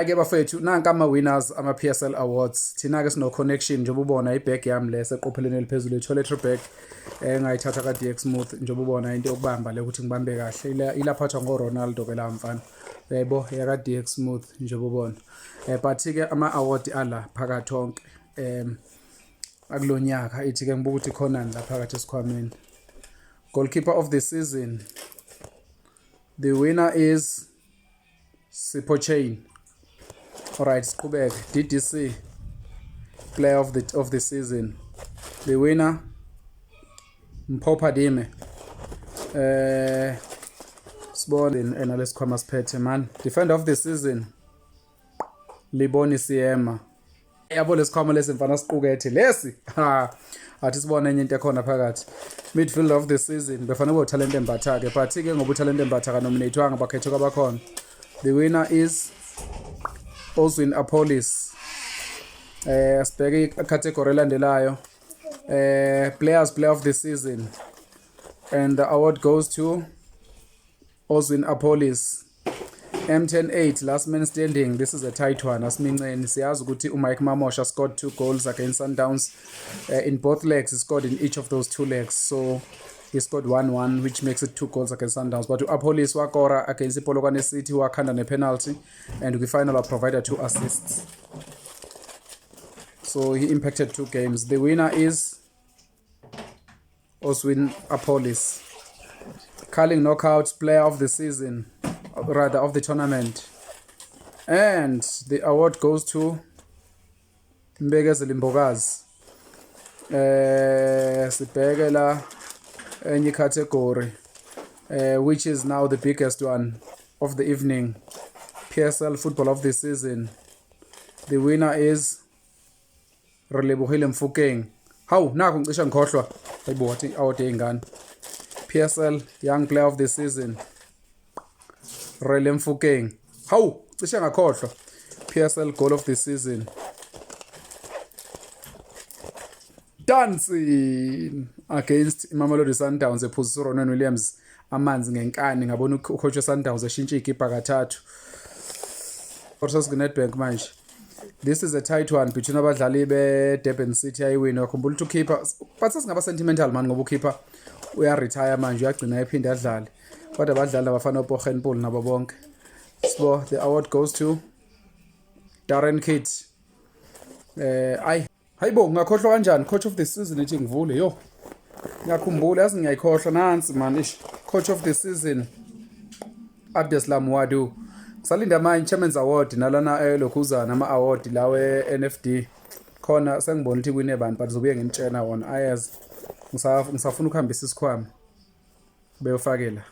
Ake bafethu nanka ama-winners ama-PSL Awards. Thina-ke sino-connection njengoba ubona ibhegi yami le seqophelweni eliphezulu i-toiletry bag engayithatha ka-DX Smooth njengoba ubona into yokubamba le ukuthi ngibambe kahle ilaphathwa ngo-Ronaldo-ke la mfana yebo yaka-DX Smooth njengoba ubona but-ke ama-award ala phakathi wonke akulonyaka ithi-ke ngibuka ukuthi khonani la phakathi esikhwameni. Goalkeeper of the season, the winner is Sipho Chain. Alright, siqhubeke. DDC, player of the season, the winner Mpho Dime. Sibone nalesikhwama siphethe man. Defender of the season Liboni Siema. Yabo lesikhwama lesimfana siqukethe lesi athi sibone enye into ekhona phakathi. Midfielder of the season befana bo talent embatha ke but ke ngoba talent embatha ka nominatewa ngabakhethwa kwabakhona. The winner is Ozwin Apolis. Sibheke icategory elandelayo. Player of the season, and the award goes to Ozwin Apolis. M108 last man standing. This is a tight one. Asiminceni siyazi ukuthi uMike Mamosha scored 2 goals against Sundowns in both legs. He scored in each of those 2 legs, so he scored 1-1, which makes it 2 goals against Sundowns. But Apolis wakora against Polokwane City wakhanda ne penalty, and we finally provided 2 assists. So he impacted 2 games. The winner is Ozwin Apolis. Carling Knockout player of the season, rather of the tournament, and the award goes to Mbegezeli Mbokazi. Sibheke la enye category, which is now the biggest one of the evening, PSL football of the season. The winner is Relebohile Mfokeng. Hawu naku ngicisha ngikhohlwa hayibo wathi award eyingane. PSL young player of the season Rele Mfokeng. Hawu cishe ngakhohlwa. PSL goal of the season dancing against Mamelodi Sundowns ephuzisa uRonan Williams amanzi ngenkani. Ngabona ucoach weSundowns eshintsha igipa kathathu. Forces Nedbank manje. This is a tight one between abadlali beDurban City ayiwina. Wakhumbula ukuthi ukeeper but singaba sentimental man ngoba ukeeper uyaretire manje uyagcina ephinde adlale. Kodwa abadlali abafana uPogenpool nabo bonke. So the award goes to Darren Kidd. Hayibo ngakhohlwa kanjani coach of the season ethi ngivule yo. Ngiyakhumbula yazi ngiyayikhohlwa nansi man ish. Coach of the season Abdeslam Wadu. Salinda manje Chairman's Award nalana lokhuzana ama award lawe NFD. Khona sengibona ukuthi kwine bani but zobuye ngimtshena wona ayazi. Ngisafuna ukuhambisa isikhwama beyofakela.